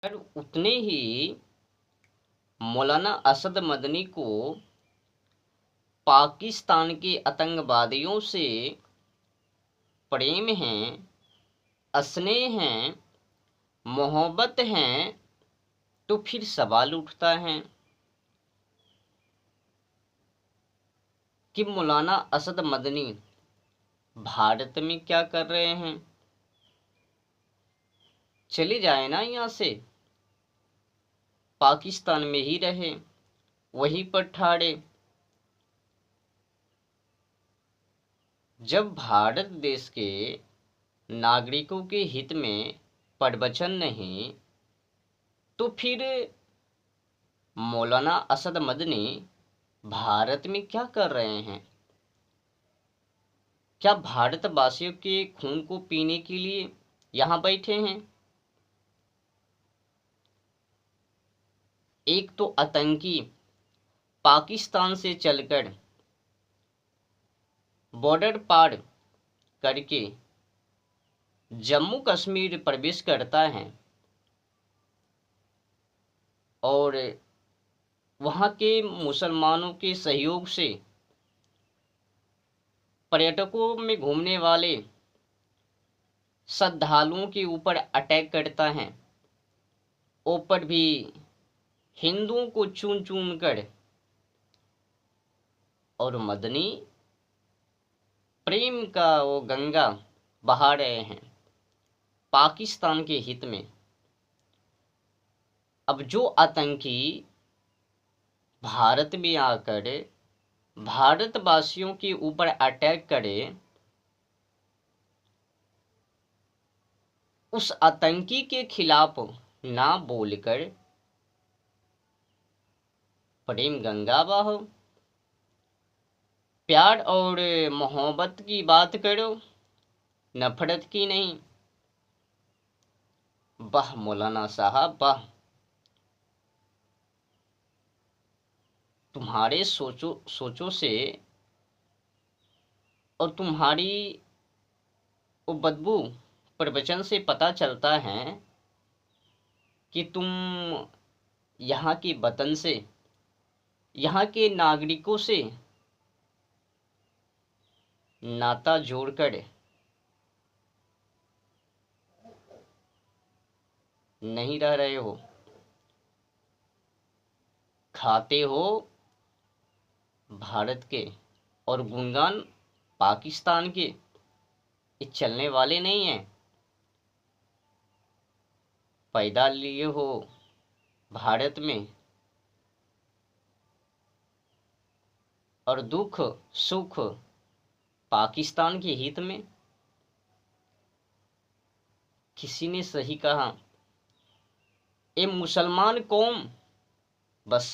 पर उतने ही मौलाना असद मदनी को पाकिस्तान के आतंकवादियों से प्रेम है, स्नेह है, मोहब्बत है। तो फिर सवाल उठता है कि मौलाना असद मदनी भारत में क्या कर रहे हैं? चले जाए ना यहाँ से, पाकिस्तान में ही रहे, वहीं पर ठाड़े। जब भारत देश के नागरिकों के हित में प्रवचन नहीं, तो फिर मौलाना असद मदनी भारत में क्या कर रहे हैं? क्या भारतवासियों के खून को पीने के लिए यहाँ बैठे हैं? एक तो आतंकी पाकिस्तान से चलकर बॉर्डर पार करके जम्मू कश्मीर प्रवेश करता है और वहाँ के मुसलमानों के सहयोग से पर्यटकों में घूमने वाले श्रद्धालुओं के ऊपर अटैक करता है। ऊपर भी हिंदुओं को चुन चुन कर, और मदनी प्रेम का वो गंगा बहा रहे हैं पाकिस्तान के हित में। अब जो आतंकी भारत में आकर भारतवासियों के ऊपर अटैक करे, उस आतंकी के खिलाफ ना बोलकर प्रेम गंगा बहाओ, प्यार और मोहब्बत की बात करो, नफरत की नहीं। वाह मौलाना साहब वाह, तुम्हारे सोचो से और तुम्हारी वो बदबू प्रवचन से पता चलता है कि तुम यहाँ के वतन से, यहाँ के नागरिकों से नाता जोड़कर नहीं रह रहे हो। खाते हो भारत के और गुणगान पाकिस्तान के, ये चलने वाले नहीं हैं। पैदा लिए हो भारत में और दुख सुख पाकिस्तान के हित में। किसी ने सही कहा, ये मुसलमान कौम बस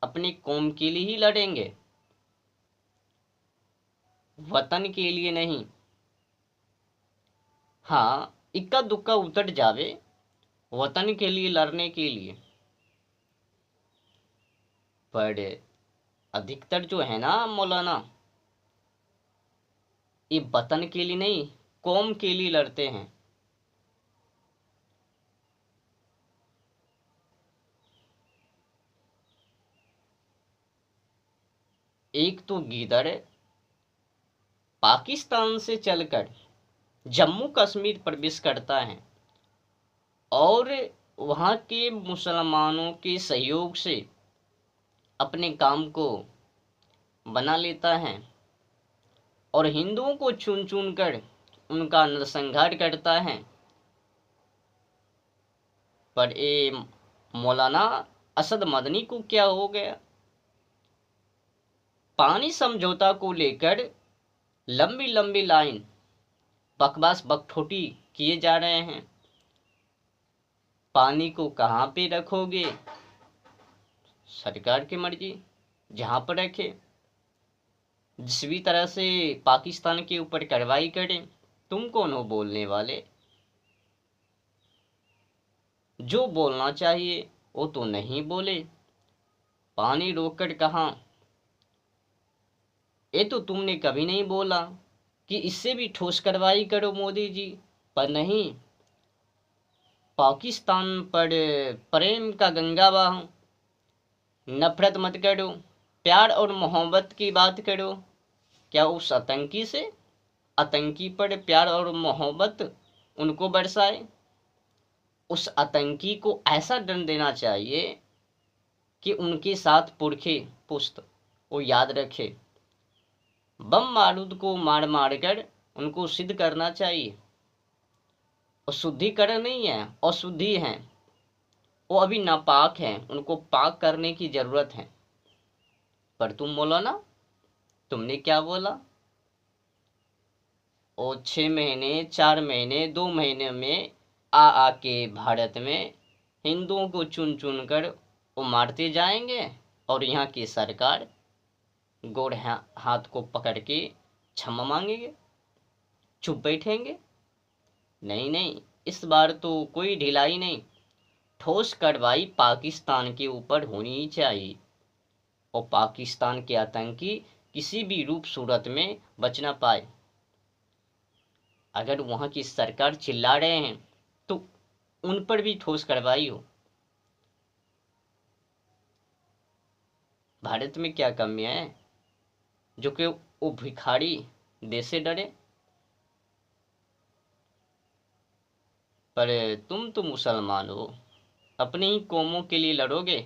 अपनी कौम के लिए ही लड़ेंगे, वतन के लिए नहीं। हाँ, इक्का दुक्का उतर जावे वतन के लिए लड़ने के लिए, पर अधिकतर जो है ना मौलाना, ये वतन के लिए नहीं, कौम के लिए लड़ते हैं। एक तो गीदड़ पाकिस्तान से चलकर जम्मू कश्मीर प्रवेश करता है और वहाँ के मुसलमानों के सहयोग से अपने काम को बना लेता है और हिंदुओं को चुन चुन कर उनका नरसंहार करता है। पर ये मौलाना असद मदनी को क्या हो गया? पानी समझौता को लेकर लंबी लंबी लाइन बकवास बकठोटी किए जा रहे हैं। पानी को कहाँ पे रखोगे? सरकार की मर्जी, जहाँ पर रखे। जिस भी तरह से पाकिस्तान के ऊपर कार्रवाई करें, तुम कौन हो बोलने वाले? जो बोलना चाहिए वो तो नहीं बोले। पानी रोककर कहाँ? ये तो तुमने कभी नहीं बोला कि इससे भी ठोस कार्रवाई करो मोदी जी, पर नहीं, पाकिस्तान पर प्रेम का गंगा बहाओ, नफरत मत करो, प्यार और मोहब्बत की बात करो। क्या उस आतंकी से, आतंकी पर प्यार और मोहब्बत उनको बरसाए। उस आतंकी को ऐसा दंड देना चाहिए कि उनके साथ पुरखे पुस्त वो याद रखे। बम बारूद को मार मार कर उनको सिद्ध करना चाहिए। और शुद्धिकरण नहीं है, अशुद्धि है, वो अभी नापाक हैं, उनको पाक करने की जरूरत है। पर तुम बोलो ना, तुमने क्या बोला? और 6 महीने, 4 महीने, 2 महीने में आके भारत में हिंदुओं को चुन चुन कर वो मारते जाएंगे, और यहाँ की सरकार गोड़ हाथ को पकड़ के क्षमा मांगेंगे, चुप बैठेंगे। नहीं नहीं, इस बार तो कोई ढिलाई नहीं, ठोस कार्रवाई पाकिस्तान के ऊपर होनी चाहिए, और पाकिस्तान के आतंकी किसी भी रूप सूरत में बच ना पाए। अगर वहाँ की सरकार चिल्ला रहे हैं तो उन पर भी ठोस कार्रवाई हो। भारत में क्या कमियां हैं जो कि वो भिखारी देश से डरे? पर तुम तो मुसलमान हो, अपने ही कौमों के लिए लड़ोगे,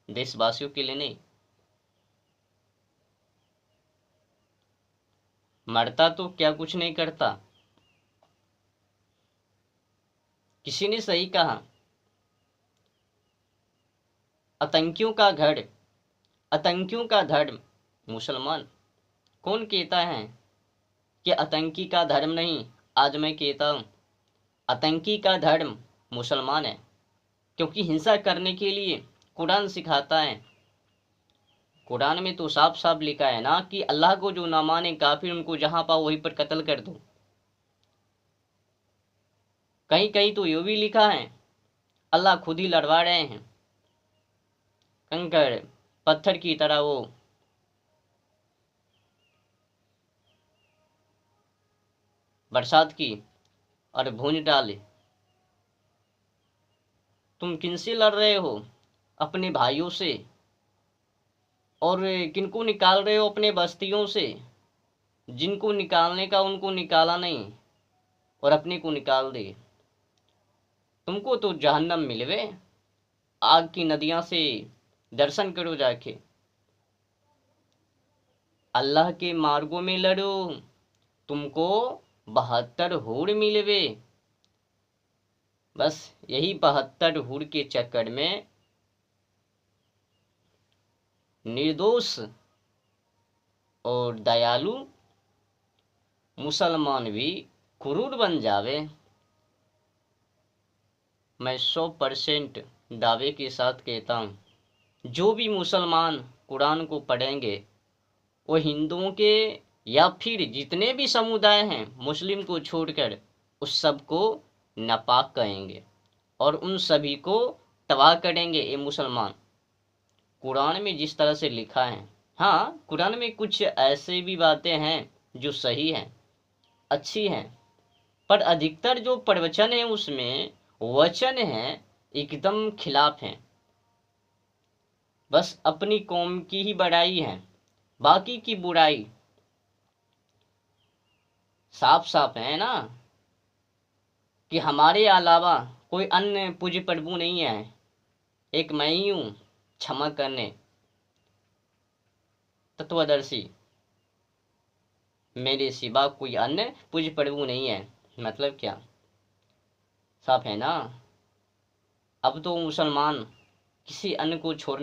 देशवासियों के लिए नहीं। मरता तो क्या कुछ नहीं करता। किसी ने सही कहा, आतंकियों का घर, आतंकियों का धर्म मुसलमान। कौन कहता है कि आतंकी का धर्म नहीं? आज मैं कहता हूँ आतंकी का धर्म मुसलमान है, क्योंकि हिंसा करने के लिए कुरान सिखाता है। कुरान में तो साफ साफ लिखा है ना कि अल्लाह को जो ना माने काफिर, उनको जहां पाओ वहीं पर कत्ल कर दो। कहीं कहीं तो ये भी लिखा है अल्लाह खुद ही लड़वा रहे हैं, कंकड़ पत्थर की तरह वो बरसात की और भूंज डाले। तुम किनसे लड़ रहे हो? अपने भाइयों से। और किनको निकाल रहे हो? अपने बस्तियों से। जिनको निकालने का उनको निकाला नहीं और अपने को निकाल दे। तुमको तो जहन्नम मिलवे, आग की नदियां से दर्शन करो जाके। अल्लाह के मार्गों में लड़ो, तुमको 72 हूर मिलवे। बस यही 72 हूर के चक्कर में निर्दोष और दयालु मुसलमान भी क्रूर बन जावे। मैं 100% दावे के साथ कहता हूँ, जो भी मुसलमान कुरान को पढ़ेंगे वो हिंदुओं के या फिर जितने भी समुदाय हैं मुस्लिम को छोड़कर उस सब को नापाक कहेंगे और उन सभी को तबाह करेंगे। ये मुसलमान, कुरान में जिस तरह से लिखा है। हाँ, कुरान में कुछ ऐसे भी बातें हैं जो सही हैं, अच्छी हैं, पर अधिकतर जो प्रवचन है उसमें वचन हैं एकदम खिलाफ हैं। बस अपनी कौम की ही बड़ाई है, बाकी की बुराई साफ साफ है ना, कि हमारे अलावा कोई अन्य पूज्य प्रभु नहीं है, एक मैं ही हूँ क्षमा करने तत्वदर्शी, मेरे सिवा कोई अन्य पूज्य प्रभु नहीं है। मतलब क्या? साफ है ना। अब तो मुसलमान किसी अन्य को छोड़